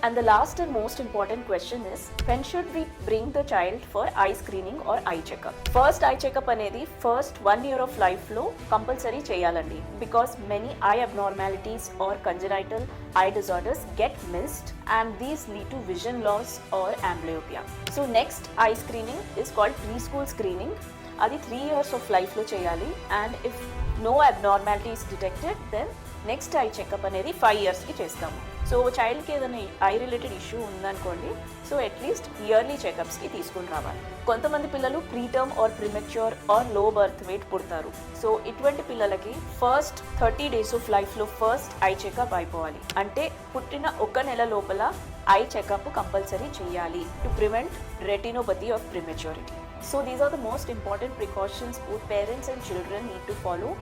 And the last and most important question is, when should we bring the child for eye screening or eye checkup? First eye checkup అనేది first 1 year of life లో compulsory చేయాలండి, because many eye abnormalities or congenital eye disorders get missed and these lead to vision loss or amblyopia. So next eye screening is called preschool screening. అది 3 years of life లో చేయాలి, and if no abnormality is detected, then next I checkup అనేది 5 yearsకి చేస్తాము. So చైల్డ్కి ఏదైనా I related issue ఉందనుకోండి, so at least yearly చెకప్స్కి తీసుకుని రావాలి. కొంతమంది పిల్లలు preterm or premature or low birth weight పుడతారు. సో ఇటువంటి పిల్లలకి ఫస్ట్ 30 days ఆఫ్ లైఫ్లో ఫస్ట్ ఐ చెకప్ అయిపోవాలి. అంటే పుట్టిన 1 నెల లోపల ఐ చెకప్ కంపల్సరీ చేయాలి to prevent retinopathy of prematurity. So these are the most important precautions both parents and children need to follow